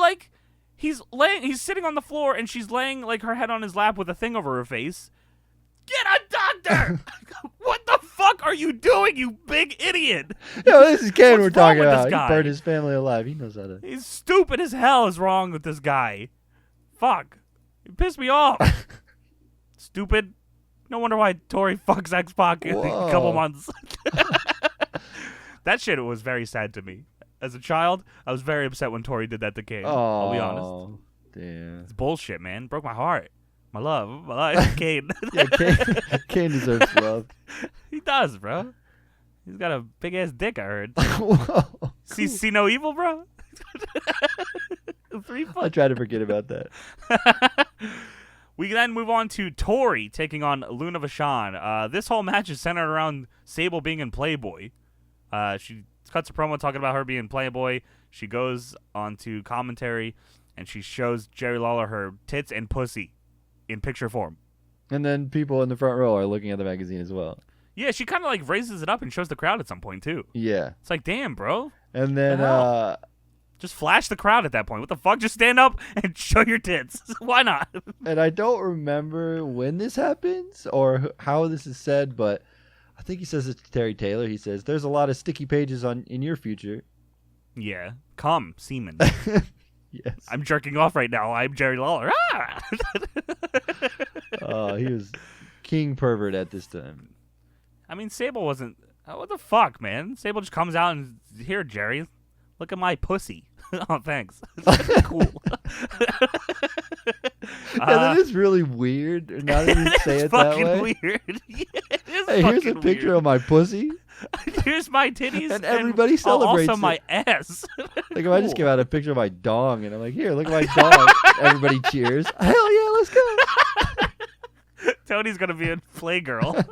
sitting on the floor and she's laying like her head on his lap with a thing over her face. Get a doctor! What the fuck are you doing, you big idiot? Yo, this is Kane we're What's wrong talking with this about. He guy? burned his family alive. He knows how to. He's stupid as hell is wrong with this guy. Fuck. He pissed me off. Stupid. No wonder why Tori fucks X-Pac in a couple months. That shit was very sad to me. As a child, I was very upset when Tori did that to Kane. I'll be honest. Damn. It's bullshit, man. Broke my heart. My love. My life. Kane. Yeah, Kane deserves love. He does, bro. He's got a big-ass dick, I heard. Whoa, See no evil, bro? 3 foot. I try to forget about that. We then move on to Tori taking on Luna Vachon. This whole match is centered around Sable being in Playboy. She cuts a promo talking about her being Playboy. She goes on to commentary, and she shows Jerry Lawler her tits and pussy in picture form. And then people in the front row are looking at the magazine as well. Yeah, she kind of like raises it up and shows the crowd at some point, too. Yeah. It's like, damn, bro. And then just flash the crowd at that point. What the fuck? Just stand up and show your tits. Why not? and I don't remember when this happens or how this is said, but I think he says it to Terry Taylor. He says, "There's a lot of sticky pages in your future." Yeah. Come, semen. Yes. I'm jerking off right now. I'm Jerry Lawler. Ah! He was king pervert at this time. I mean, Sable wasn't... what the fuck, man? Sable just comes out and... Here, Jerry. Look at my pussy. Oh, thanks. Cool. That is really weird. Now that you say it that way. Weird. Yeah, it is Hey, here's a fucking picture weird. of my pussy. Here's my titties. And everybody celebrates also my it. ass. Like if I just give out a picture of my dong and I'm like, here, look at my dong. Everybody cheers. Hell yeah, let's go. Tony's going to be a Playgirl.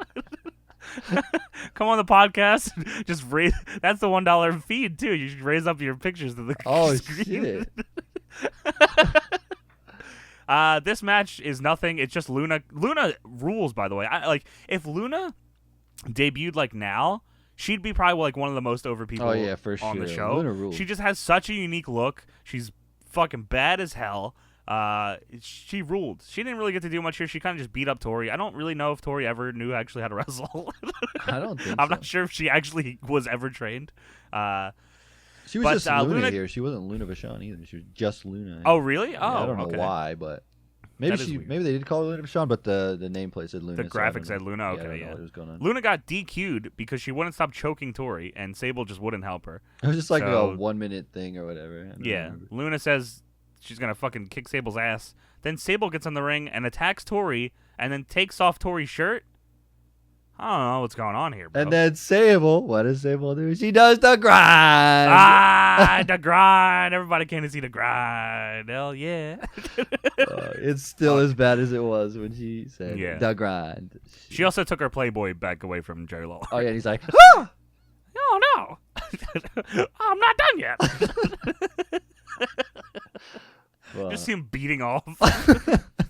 Come on the podcast. Just raise. That's the $1 feed too. You should raise up your pictures to the screen. Shit. This match is nothing. It's just Luna. Luna rules, by the way. If Luna debuted like now, she'd be probably like one of the most over people for sure. on the show. Luna rules. She just has such a unique look. She's fucking bad as hell. She ruled. She didn't really get to do much here. She kind of just beat up Tori. I don't really know if Tori ever knew actually how to wrestle. I don't think I'm so. not sure if she actually was ever trained. She was just Luna here. She wasn't Luna Vachon either. She was just Luna. Oh, really? Yeah, I don't know why, but maybe maybe they did call her Luna Vachon, but the nameplate said Luna. The graphic said Luna. Okay, I don't know what was going on. Luna got DQ'd because she wouldn't stop choking Tori, and Sable just wouldn't help her. It was just like a 1 minute thing or whatever. Yeah, Luna says she's gonna fucking kick Sable's ass. Then Sable gets in the ring and attacks Tori, and then takes off Tori's shirt. I don't know what's going on here, bro. And then Sable, what does Sable do? She does the grind. The grind. Everybody came to see the grind. Hell yeah. It's still as bad as it was when she said the grind. She also took her Playboy back away from Jerry Lawler. Oh, yeah, and he's like, oh, no. I'm not done yet. Just see him beating off.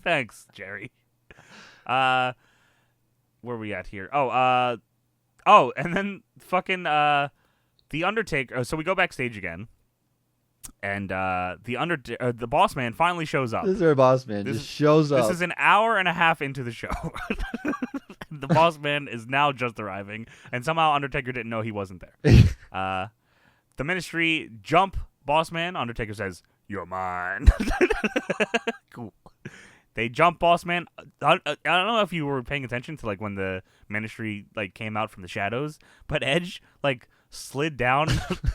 Thanks, Jerry. Where are we at here? And then fucking The Undertaker. So we go backstage again, and the Boss Man finally shows up. This is our Boss Man. Just shows up. This is an hour and a half into the show. The Boss Man is now just arriving, and somehow Undertaker didn't know he wasn't there. The Ministry jump Boss Man. Undertaker says, "You're mine." Cool. They jump Boss Man. I don't know if you were paying attention to like when the Ministry like came out from the shadows, but Edge like slid down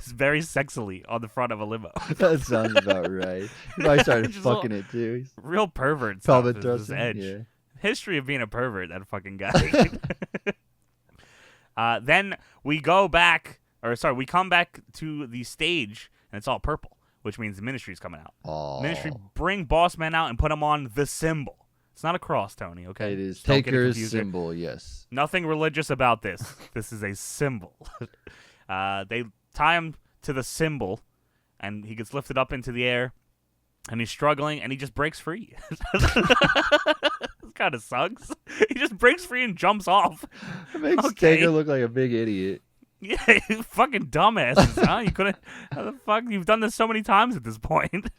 very sexily on the front of a limo. That sounds about right. He probably started fucking it too. He's real pervert. pelvic This thrusting. Edge. Yeah. History of being a pervert, that fucking guy. Then we come back to the stage, and it's all purple, which means the Ministry's coming out. Aww. Ministry bring Boss Man out and put him on the symbol. It's not a cross, Tony, okay? It is Don't get it Taker's confused. symbol, yes. Nothing religious about this. This is a symbol. They tie him to the symbol, and he gets lifted up into the air, and he's struggling, and he just breaks free. kind of sucks. He just breaks free and jumps off. It makes Okay. Taker look like a big idiot. Yeah, you fucking dumbasses, huh? You couldn't. How the fuck? You've done this so many times at this point.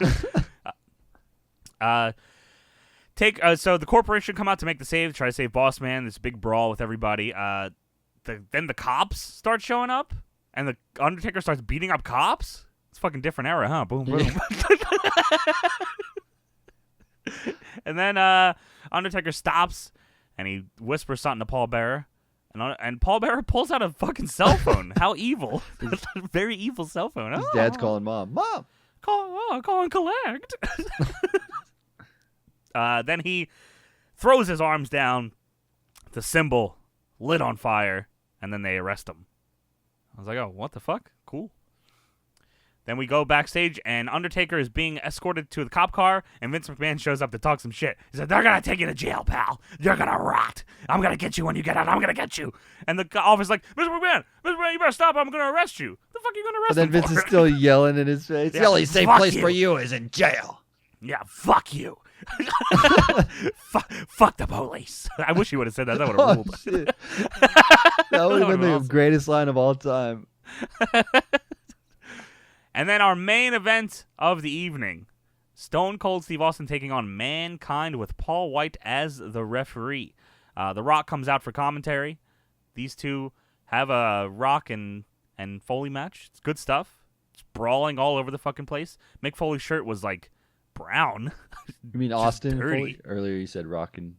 So the corporation come out to make the save, try to save Boss Man. This big brawl with everybody. Then the cops start showing up, and the Undertaker starts beating up cops. It's a fucking different era, huh? Boom, boom. And then Undertaker stops, and he whispers something to Paul Bearer. And Paul Bearer pulls out a fucking cell phone. How evil. Very evil cell phone. His dad's calling Mom. Mom! Call and collect. Then he throws his arms down. The symbol lit on fire. And then they arrest him. I was like, oh, what the fuck? Cool. Then we go backstage, and Undertaker is being escorted to the cop car, and Vince McMahon shows up to talk some shit. He said, they're going to take you to jail, pal. You're going to rot. I'm going to get you when you get out. I'm going to get you. And the officer's like, Mr. McMahon, you better stop. I'm going to arrest you. The fuck are you going to arrest But then him Vince for? is still yelling in his face. Yeah, The only safe fuck place you. for you is in jail. Yeah, fuck you. Fuck the police. I wish he would have said that. That would have Oh, ruled. shit. That would have been the awesome. greatest line of all time. And then our main event of the evening. Stone Cold Steve Austin taking on Mankind with Paul White as the referee. The Rock comes out for commentary. These two have a Rock and Foley match. It's good stuff. It's brawling all over the fucking place. Mick Foley's shirt was like brown. You mean Just Austin and dirty. Foley? Earlier you said Rock and...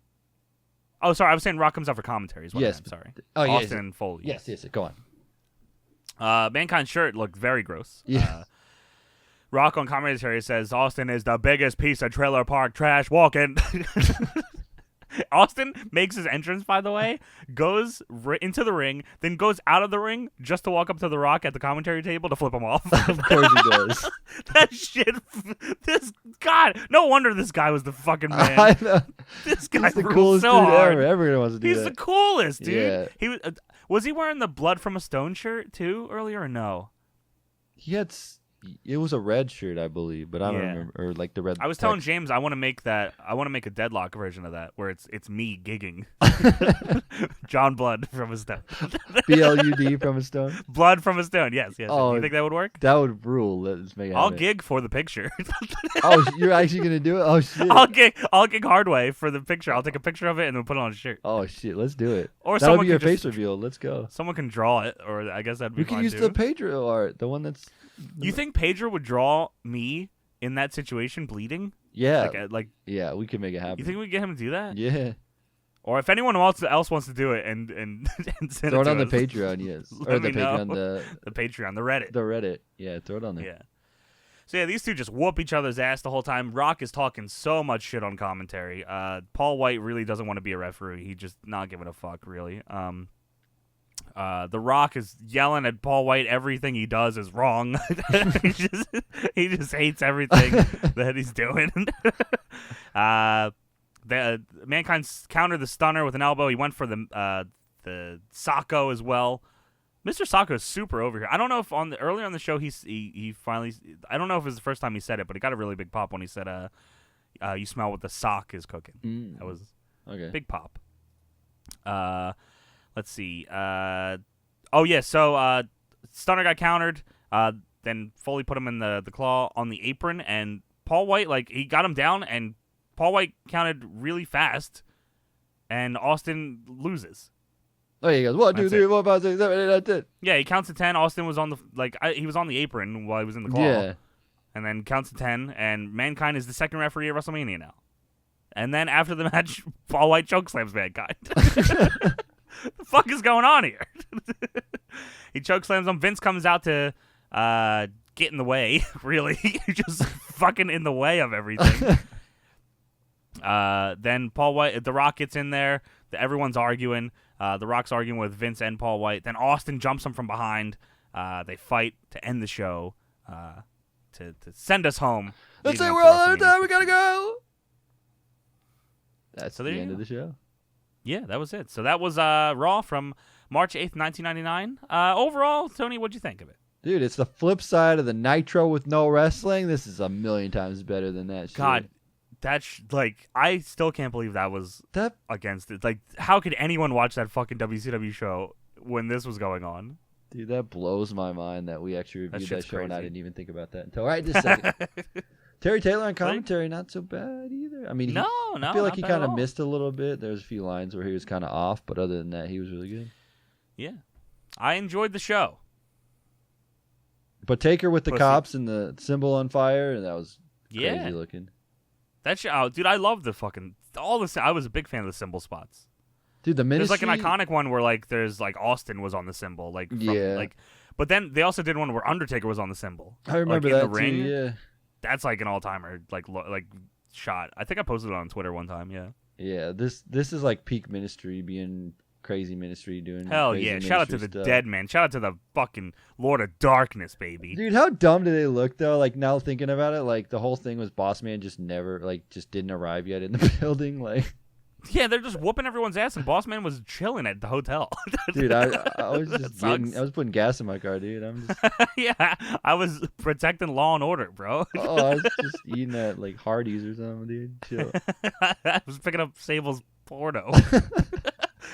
Oh, sorry. I was saying Rock comes out for commentary. Is what Yes, I'm sorry. Oh, yes. Austin and Foley. Yes, go on. Mankind's shirt looked very gross. Yeah. Rock on commentary says Austin is the biggest piece of trailer park trash walking. Austin makes his entrance, by the way, goes into the ring, then goes out of the ring just to walk up to the Rock at the commentary table to flip him off. Of course he does. That shit. God, no wonder this guy was the fucking man. I know. This guy He's the rules coolest so dude hard. ever. Everyone wants to do He's that. the coolest, dude. Yeah. He was he wearing the Blood from a Stone shirt too earlier or no? He had... It was a red shirt, I believe, but I don't Yeah. remember. Or like the red... I was telling text. James I want to make a Deadlock version of that where it's me gigging. John Blood from a Stone. BLUD from a stone. Blood from a Stone. Yes. Oh, you think that would work? That would rule. Let's make it I'll happen. gig for the picture. Oh, you're actually going to do it? Oh, shit. I'll gig Hardway for the picture. I'll take a picture of it and then put it on a shirt. Oh, shit. Let's do it. Or That'll someone be your can face just- reveal. Let's go. Someone can draw it, or I guess that'd be We can fine use too. the Pedro art, the one that's... You think Pedro would draw me in that situation bleeding? Yeah. Like Yeah, we can make it happen. you think we get him to do that? Yeah. Or if anyone else wants to do it and send Throw it it on to the us, Patreon, yes. Let Or the me know. Patreon, the Patreon, the Reddit. the Reddit. Yeah, throw it on there. Yeah. So yeah, these two just whoop each other's ass the whole time. Rock is talking so much shit on commentary. Paul White really doesn't want to be a referee. He just not giving a fuck really. The Rock is yelling at Paul White. Everything he does is wrong. he just hates everything that he's doing. The Mankind countered the stunner with an elbow. He went for the Sacco as well. Mr. Sacco is super over here. I don't know if earlier on the show he finally, I don't know if it was the first time he said it, but he got a really big pop when he said you smell what the sock is cooking. That was Okay. big pop. Let's see. So Stunner got countered. Then Foley put him in the claw on the apron, and Paul White, like, he got him down, and Paul White counted really fast, and Austin loses. Oh, yeah, he goes, 1, 2, That's 3, it. 4, 5, 6, 7, 8, 9, 10. Yeah, he counts to 10. Austin was on he was on the apron while he was in the claw. Yeah. And then counts to 10, and Mankind is the second referee at WrestleMania now. And then after the match, Paul White chokeslams Mankind. The fuck is going on here? He chokeslams him. Vince comes out to get in the way, really. Just fucking in the way of everything. Then Paul White, The Rock gets in there. Everyone's arguing. The Rock's arguing with Vince and Paul White. Then Austin jumps him from behind. They fight to end the show, to send us home. Let's leading say up we're to all out of WrestleMania time. We got to go. That's So the there you end of go. the show. Yeah, that was it. So that was Raw from March 8th, 1999. Overall, Tony, what'd you think of it? Dude, it's the flip side of the Nitro with no wrestling. This is a million times better than that shit. God, like, I still can't believe that was against it. Like, how could anyone watch that fucking WCW show when this was going on? Dude, that blows my mind that we actually reviewed that show crazy. and I didn't even think about that until right this second. Terry Taylor on commentary, not so bad either. I mean, I feel like he kind of missed a little bit. There's a few lines where he was kind of off, but other than that, he was really good. Yeah. I enjoyed the show. But Taker with the cops and the symbol on fire, and that was crazy looking. That show, dude, I love the fucking all this. I was a big fan of the symbol spots. Dude, the ministry. There's like an iconic one where like there's like Austin was on the symbol, like but then they also did one where Undertaker was on the symbol. I remember like, that in the ring. too. Yeah, that's like an all timer, like shot. I think I posted it on Twitter one time. Yeah. Yeah, this is like peak ministry, being crazy ministry, doing hell crazy yeah! Shout out to the stuff. dead man. Shout out to the fucking Lord of Darkness, baby. Dude, how dumb do they look though? Like now thinking about it, like the whole thing was Boss Man just didn't arrive yet in the building. Like, yeah, they're just whooping everyone's ass, and Boss Man was chilling at the hotel. Dude, I was just I was putting gas in my car, dude. I'm just yeah, I was protecting law and order, bro. Oh, I was just eating at like Hardee's or something, dude. Chill. I was picking up Sable's porno.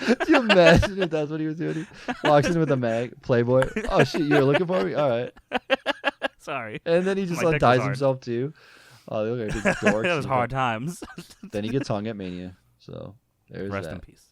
Could you imagine if that's what he was doing? He walks in with a Playboy. Oh shit, you were looking for me? All right. Sorry. And then he just unties himself too. Oh, they look like big dorks. It was hard times. Then he gets hung at Mania. So there's Rest that. in peace.